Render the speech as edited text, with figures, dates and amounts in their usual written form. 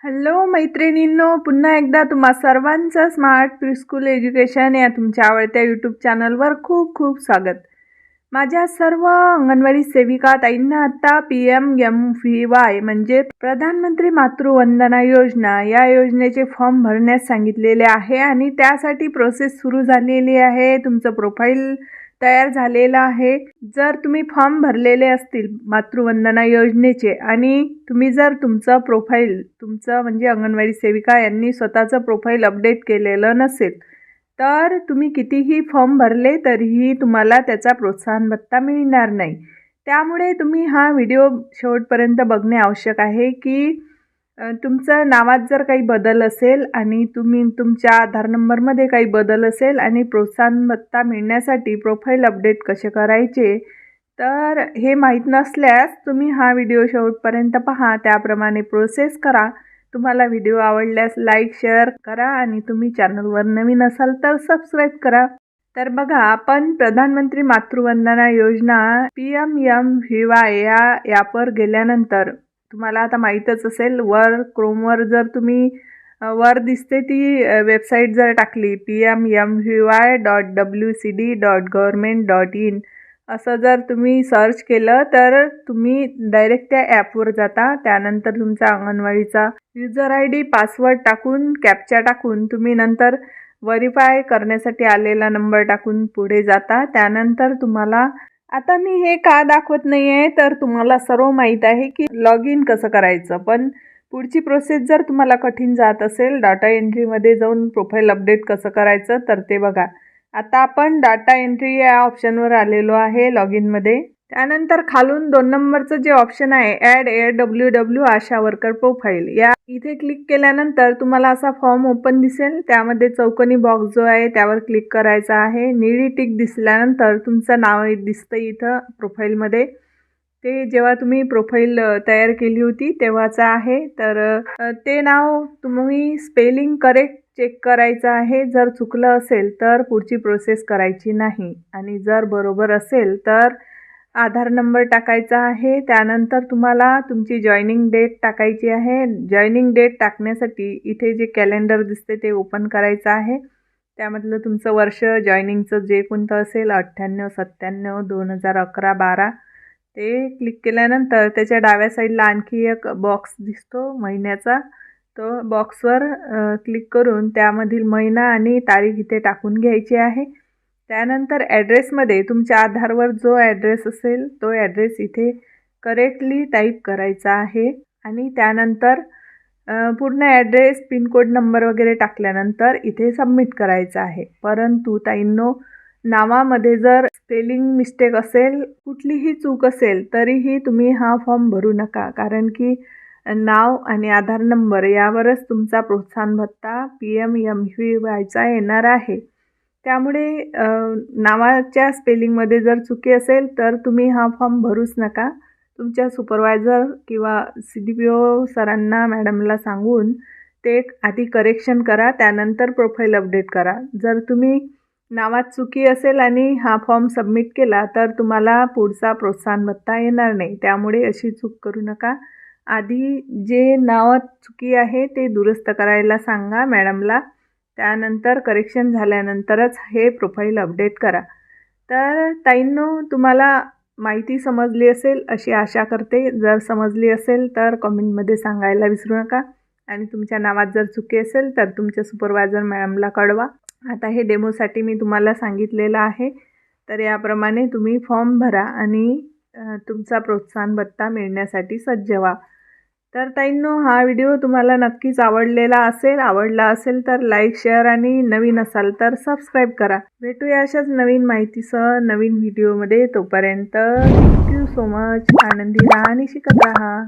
Hello मैत्रिणींनो, पुन्हा एकदा तुम्हा सर्वांचं स्मार्ट प्रीस्कूल एज्युकेशन या तुमच्या आवडत्या यूट्यूब चॅनलवर खूप खूप स्वागत. माझ्या सर्व अंगणवाडी सेविका ताईंना आता PMMVY म्हणजे प्रधानमंत्री मातृवंदना योजना या योजनेचे फॉर्म भरण्यास सांगितलेले आहे आणि त्यासाठी प्रोसेस सुरू झालेली आहे. तुमचं प्रोफाईल तयार झालेला आहे. जर तुम्ही फॉर्म भरलेले असतील मातृवंदना योजनेचे आणि तुम्ही जर तुमचं म्हणजे अंगणवाडी सेविका यांनी स्वतःचं प्रोफाईल अपडेट केलेलं नसेल तर तुम्ही कितीही फॉर्म भरले तरीही तुम्हाला त्याचा प्रोत्साहन भत्ता मिळणार नाही. त्यामुळे तुम्ही हा व्हिडिओ शेवटपर्यंत बघणे आवश्यक आहे की तुमचं नावात जर काही बदल असेल आणि तुम्ही तुमच्या आधार नंबरमध्ये काही बदल असेल आणि प्रोत्साहन भत्ता मिळण्यासाठी प्रोफाईल अपडेट कसे करायचे तर हे माहीत नसल्यास तुम्ही हा व्हिडिओ शेवटपर्यंत पहा. त्याप्रमाणे प्रोसेस करा. तुम्हाला व्हिडिओ आवडल्यास लाईक शेअर करा आणि तुम्ही चॅनलवर नवीन असाल तर सबस्क्राईब करा. तर बघा, आपण प्रधानमंत्री मातृवंदना योजना PMMVY या ॲपवर गेल्यानंतर तुम्हाला आता माहीतच असेल, क्रोमवर जर तुम्ही वर दिसते ती वेबसाईट जर टाकली PMMVY.WCD.government.in असं जर तुम्ही सर्च केलं तर तुम्ही डायरेक्ट त्या ॲपवर जाता. त्यानंतर तुमचा अंगणवाडीचा युजर ID पासवर्ड टाकून कॅप्चा टाकून तुम्ही नंतर व्हेरीफाय करण्यासाठी आलेला नंबर टाकून पुढे जाता. त्यानंतर तुम्हाला आता मी हे का दाखवत नाही आहे तर तुम्हाला सर्व माहीत आहे की लॉग इन कसं करायचं. पण पुढची प्रोसेस जर तुम्हाला कठीण जात असेल डाटा एंट्रीमध्ये जाऊन प्रोफाईल अपडेट कसं करायचं तर ते बघा. आता आपण डाटा एंट्री या ऑप्शनवर आलेलो आहे लॉग इनमध्ये. त्यानंतर खालून 2 नंबरचं जे ऑप्शन आहे ॲड AWW आशा वर्कर प्रोफाईल या इथे क्लिक केल्यानंतर तुम्हाला असा फॉर्म ओपन दिसेल. त्यामध्ये चौकोनी बॉक्स जो आहे त्यावर क्लिक करायचा आहे. निळी टिक दिसल्यानंतर तुमचं नाव दिसतं इथं प्रोफाईलमध्ये. ते जेव्हा तुम्ही प्रोफाईल तयार केली होती तेव्हाचं आहे. तर ते नाव तुम्ही स्पेलिंग करेक्ट चेक करायचं आहे. जर चुकलं असेल तर पुढची प्रोसेस करायची नाही आणि जर बरोबर असेल तर आधार नंबर टाकायचा आहे. त्यानंतर तुम्हाला तुमची जॉईनिंग डेट टाकायची आहे. जॉईनिंग डेट टाकण्यासाठी इथे जे कॅलेंडर दिसते ते ओपन करायचं आहे. त्यामधलं तुमचं वर्ष जॉईनिंगचं जे कोणतं असेल 98, 97, 2011, 12 ते क्लिक केल्यानंतर त्याच्या डाव्या साईडला आणखी एक बॉक्स दिसतो महिन्याचा. तो बॉक्सवर क्लिक करून त्यामधील महिना आणि तारीख इथे टाकून घ्यायची आहे. त्यानंतर ॲड्रेसमध्ये तुमच्या आधारवर जो ॲड्रेस असेल तो ॲड्रेस इथे करेक्टली टाईप करायचा आहे आणि त्यानंतर पूर्ण ॲड्रेस पिनकोड नंबर वगैरे टाकल्यानंतर इथे सबमिट करायचं आहे. परंतु ताईंनो, नावामध्ये जर स्पेलिंग मिस्टेक असेल, कुठलीही चूक असेल तरीही तुम्ही हा फॉर्म भरू नका. कारण की नाव आणि आधार नंबर यावरच तुमचा प्रोत्साहन भत्ता PMMVYचा येणार आहे. त्यामुळे नावाच्या स्पेलिंगमध्ये जर चुकी असेल तर तुम्ही हा फॉर्म भरूच नका. तुमच्या सुपरवायझर किंवा CDPO सरांना मॅडमला सांगून ते आधी करेक्शन करा. त्यानंतर प्रोफाईल अपडेट करा. जर तुम्ही नावात चुकी असेल आणि हा फॉर्म सबमिट केला तर तुम्हाला पुढचा प्रोत्साहन भत्ता येणार नाही. त्यामुळे अशी चूक करू नका. आधी जे नावात चुकी आहे ते दुरुस्त करायला सांगा मॅडमला. त्यानंतर करेक्शन झाल्यानंतरच हे प्रोफाईल अपडेट करा. तर ताईंनो, तुम्हाला माहिती समजली असेल अशी आशा करते. जर समजली असेल तर कमेंटमध्ये सांगायला विसरू नका आणि तुमच्या नावात जर चुकी असेल तर तुमच्या सुपरवायझर मॅडमला कळवा. आता हे डेमोसाठी मी तुम्हाला सांगितलेलं आहे. तर याप्रमाणे तुम्ही फॉर्म भरा आणि तुमचा प्रोत्साहन भत्ता मिळण्यासाठी सज्ज व्हा. तर ताईंनो, हा व्हिडिओ तुम्हाला नक्कीच आवडला असेल तर लाईक शेअर आणि नवीन असाल तर सबस्क्राईब करा. भेटूया अशाच नवीन माहितीसह नवीन व्हिडिओमध्ये. तोपर्यंत थँक्यू सो मच. आनंदी राहा आणि शिकत राहा.